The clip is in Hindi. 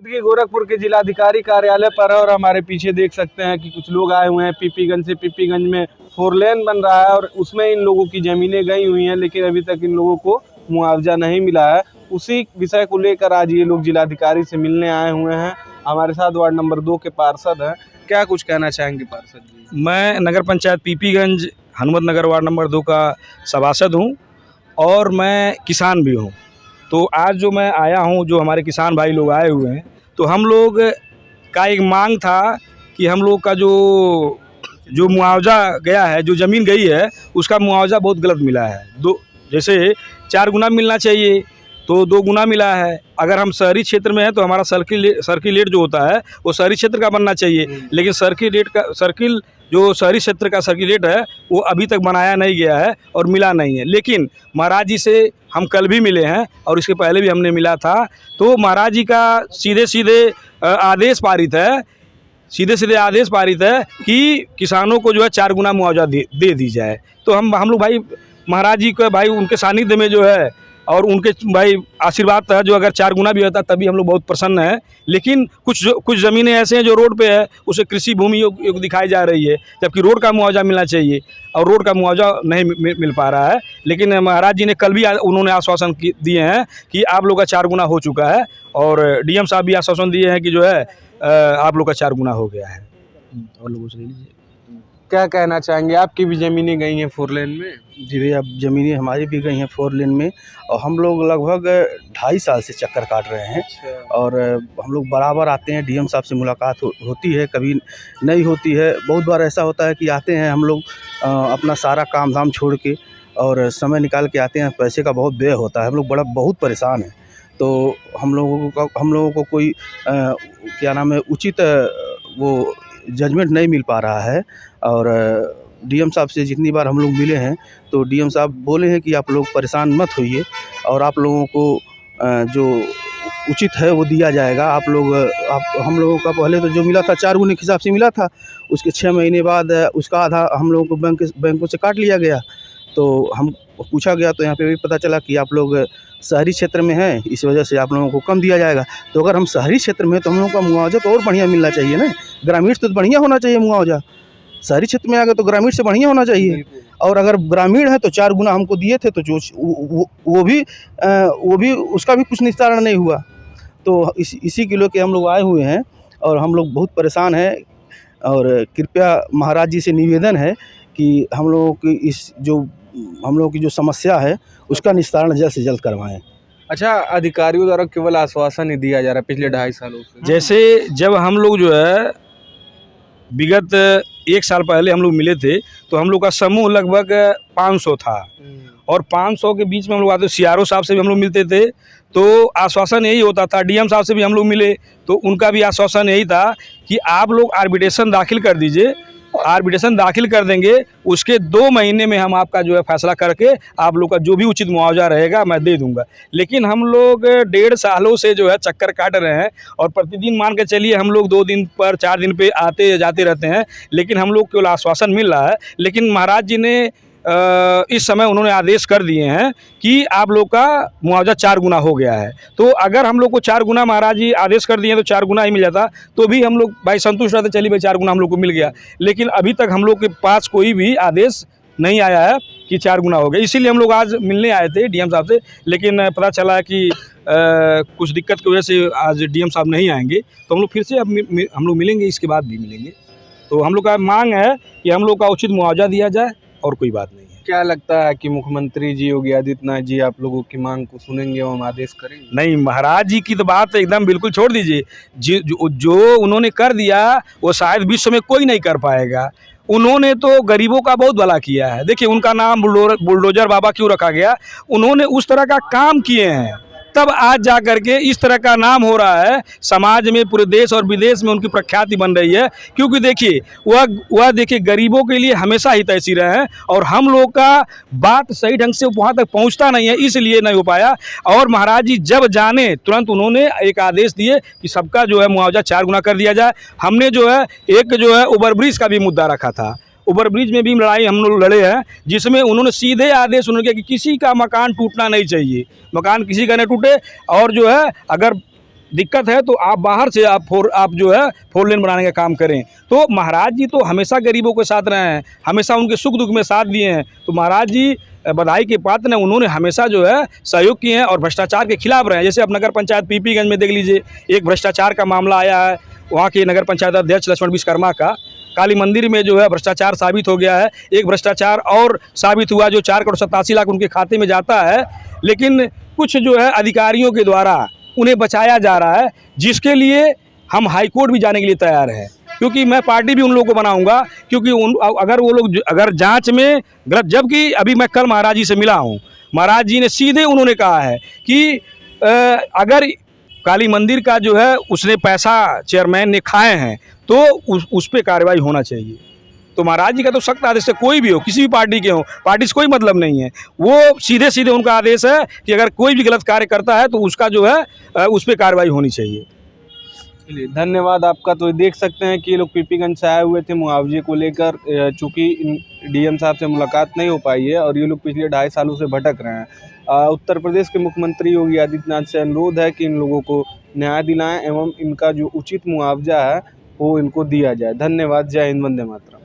कि गोरखपुर के जिलाधिकारी कार्यालय पर है और हमारे पीछे देख सकते हैं कि कुछ लोग आए हुए हैं। पीपीगंज से पीपीगंज में 4 लेन बन रहा है और उसमें इन लोगों की ज़मीनें गई हुई हैं, लेकिन अभी तक इन लोगों को मुआवजा नहीं मिला है। उसी विषय को लेकर आज ये लोग जिलाधिकारी से मिलने आए हुए हैं। हमारे साथ वार्ड नंबर 2 के पार्षद हैं। क्या कुछ कहना चाहेंगे पार्षद जी? मैं नगर पंचायत पीपीगंज हनुमत नगर वार्ड नंबर 2 का सभासद हूं और मैं किसान भी हूं। तो आज जो मैं आया हूं, जो हमारे किसान भाई लोग आए हुए हैं, तो हम लोग का एक मांग था कि हम लोग का जो मुआवजा गया है, जो ज़मीन गई है, उसका मुआवजा बहुत गलत मिला है। जैसे 4 गुना मिलना चाहिए तो 2 गुना मिला है। अगर हम शहरी क्षेत्र में हैं तो हमारा सर्किल रेट जो होता है वो शहरी क्षेत्र का बनना चाहिए, लेकिन जो शहरी क्षेत्र का सर्किल रेट है वो अभी तक बनाया नहीं गया है और मिला नहीं है। लेकिन महाराज जी से हम कल भी मिले हैं और इसके पहले भी हमने मिला था। तो महाराज जी का सीधे आदेश पारित है कि किसानों को जो है 4 गुना मुआवजा दे दी जाए। तो हम लोग भाई महाराज जी का भाई उनके सानिध्य में जो है और उनके भाई आशीर्वाद था, जो अगर 4 गुना भी होता तभी हम लोग बहुत प्रसन्न हैं। लेकिन कुछ ज़मीनें ऐसे हैं जो रोड पे है, उसे कृषि भूमि योग दिखाई जा रही है, जबकि रोड का मुआवजा मिलना चाहिए और रोड का मुआवजा नहीं मिल पा रहा है। लेकिन महाराज जी ने कल भी उन्होंने आश्वासन दिए हैं कि आप लोग का 4 गुना हो चुका है और डीएम साहब भी आश्वासन दिए हैं कि जो है आप लोग का 4 गुना हो गया है। और लोगों से ले लीजिए, क्या कहना चाहेंगे? आपकी भी ज़मीनें गई हैं 4 लेन में? जी भैया, ज़मीनें हमारी भी गई हैं 4 लेन में और हम लोग लगभग 2.5 साल से चक्कर काट रहे हैं। और हम लोग बराबर आते हैं, डीएम साहब से मुलाकात होती है, कभी नहीं होती है। बहुत बार ऐसा होता है कि आते हैं हम लोग अपना सारा काम धाम छोड़ के और समय निकाल के आते हैं, पैसे का बहुत व्यय होता है, हम लोग बहुत परेशान हैं। तो हम लोगों को कोई क्या नाम है, उचित वो जजमेंट नहीं मिल पा रहा है। और डीएम साहब से जितनी बार हम लोग मिले हैं तो डीएम साहब बोले हैं कि आप लोग परेशान मत होइए और आप लोगों को जो उचित है वो दिया जाएगा। हम लोगों का पहले तो जो मिला था 4 गुने के हिसाब से मिला था, उसके 6 महीने बाद उसका आधा हम लोगों को बैंकों से काट लिया गया। तो हम पूछा गया तो यहाँ पे भी पता चला कि आप लोग शहरी क्षेत्र में हैं, इस वजह से आप लोगों को कम दिया जाएगा। तो अगर हम शहरी क्षेत्र में हैं तो हम लोगों का मुआवजा तो और बढ़िया मिलना चाहिए ना। ग्रामीण से तो बढ़िया होना चाहिए मुआवजा, शहरी क्षेत्र में आ गए तो ग्रामीण से बढ़िया होना चाहिए। और अगर ग्रामीण है तो 4 गुना हमको दिए थे, तो जो वो भी उसका भी कुछ निस्तारण नहीं हुआ। तो इसी के लेके हम लोग आए हुए हैं और हम लोग बहुत परेशान हैं। और कृपया महाराज जी से निवेदन है कि हम लोगों की जो समस्या है उसका निस्तारण जल्द से जल्द करवाएं। अच्छा, अधिकारियों द्वारा केवल आश्वासन ही दिया जा रहा है पिछले 2.5 सालों से। जैसे जब हम लोग जो है विगत 1 साल पहले हम लोग मिले थे तो हम लोग का समूह लगभग 500 था और 500 के बीच में हम लोग आते, सीआरओ साहब से भी हम लोग मिलते थे तो आश्वासन यही होता था। डीएम साहब से भी हम लोग मिले तो उनका भी आश्वासन यही था कि आप लोग आर्बिट्रेशन दाखिल कर दीजिए, आर्बिट्रेशन दाखिल कर देंगे, उसके 2 महीने में हम आपका जो है फैसला करके आप लोग का जो भी उचित मुआवजा रहेगा मैं दे दूंगा। लेकिन हम लोग 1.5 सालों से जो है चक्कर काट रहे हैं और प्रतिदिन मान के चलिए हम लोग 2 दिन पर 4 दिन पे आते जाते रहते हैं, लेकिन हम लोग केवल आश्वासन मिल रहा है। लेकिन महाराज जी ने इस समय उन्होंने आदेश कर दिए हैं कि आप लोग का मुआवजा 4 गुना हो गया है। तो अगर हम लोग को 4 गुना महाराज जी आदेश कर दिए तो 4 गुना ही मिल जाता तो भी हम लोग भाई संतुष्ट रहते, चलिए भाई 4 गुना हम लोग को मिल गया। लेकिन अभी तक हम लोग के पास कोई भी आदेश नहीं आया है कि 4 गुना हो गया। इसीलिए हम लोग आज मिलने आए थे डीएम साहब से, लेकिन पता चला कि कुछ दिक्कत की वजह से आज डीएम साहब नहीं आएंगे। तो हम लोग फिर से हम लोग मिलेंगे, इसके बाद भी मिलेंगे। तो हम लोग का मांग है कि हम लोग का उचित मुआवजा दिया जाए और कोई बात नहीं है। क्या लगता है कि मुख्यमंत्री जी योगी आदित्यनाथ जी आप लोगों की मांग को सुनेंगे एवं आदेश करेंगे? नहीं, महाराज जी की तो बात एकदम बिल्कुल छोड़ दीजिए। जो उन्होंने कर दिया वो शायद विश्व में कोई नहीं कर पाएगा। उन्होंने तो गरीबों का बहुत भला किया है। देखिए उनका नाम बुलडोजर बाबा क्यों रखा गया, उन्होंने उस तरह का काम किए हैं, तब आज जा करके इस तरह का नाम हो रहा है समाज में, पूरे देश और विदेश में उनकी प्रख्याति बन रही है। क्योंकि देखिए वह देखिए गरीबों के लिए हमेशा ही तैसी रहे हैं और हम लोग का बात सही ढंग से वहाँ तक पहुँचता नहीं है, इसलिए नहीं हो पाया। और महाराज जी जब जाने तुरंत उन्होंने एक आदेश दिए कि सबका जो है मुआवजा 4 गुना कर दिया जाए। हमने जो है एक जो है ओवरब्रिज का भी मुद्दा रखा था, ओवरब्रिज में भी लड़ाई हम लोग लड़े हैं, जिसमें उन्होंने सीधे आदेश उन्होंने किया कि किसी का मकान टूटना नहीं चाहिए, मकान किसी का नहीं टूटे। और जो है अगर दिक्कत है तो आप बाहर से आप जो है 4 लेन बनाने का काम करें। तो महाराज जी तो हमेशा गरीबों के साथ रहे हैं, हमेशा उनके सुख दुख में साथ दिए हैं। तो महाराज जी बधाई के पात्र हैं, उन्होंने हमेशा जो है सहयोग किए हैं और भ्रष्टाचार के खिलाफ रहे हैं। जैसे अब नगर पंचायत पीपीगंज में देख लीजिए, एक भ्रष्टाचार का मामला आया है, वहाँ के नगर पंचायत अध्यक्ष लक्ष्मण विश्वकर्मा का काली मंदिर में जो है भ्रष्टाचार साबित हो गया है। एक भ्रष्टाचार और साबित हुआ जो 4,87,00,000 उनके खाते में जाता है, लेकिन कुछ जो है अधिकारियों के द्वारा उन्हें बचाया जा रहा है, जिसके लिए हम हाई कोर्ट भी जाने के लिए तैयार हैं। क्योंकि मैं पार्टी भी उन लोगों को बनाऊंगा, क्योंकि अगर वो लोग अगर जांच में गलत, जबकि अभी मैं कल महाराज जी से मिला हूं, महाराज जी ने सीधे उन्होंने कहा है कि अगर काली मंदिर का जो है उसने पैसा चेयरमैन ने खाए हैं तो उस पर कार्रवाई होना चाहिए। तो महाराज जी का तो सख्त आदेश है, कोई भी हो, किसी भी पार्टी के हो, पार्टी से कोई मतलब नहीं है, वो सीधे सीधे उनका आदेश है कि अगर कोई भी गलत कार्य करता है तो उसका जो है उस पर कार्रवाई होनी चाहिए। चलिए, धन्यवाद आपका। तो देख सकते हैं कि ये लोग पीपीगंज से आए हुए थे मुआवजे को लेकर, चूँकि डीएम साहब से मुलाकात नहीं हो पाई है और ये लोग पिछले 2.5 सालों से भटक रहे हैं। उत्तर प्रदेश के मुख्यमंत्री योगी आदित्यनाथ से अनुरोध है कि इन लोगों को न्याय दिलाएं एवं इनका जो उचित मुआवजा है वो इनको दिया जाए। धन्यवाद। जय हिंद, वंदे मातरम।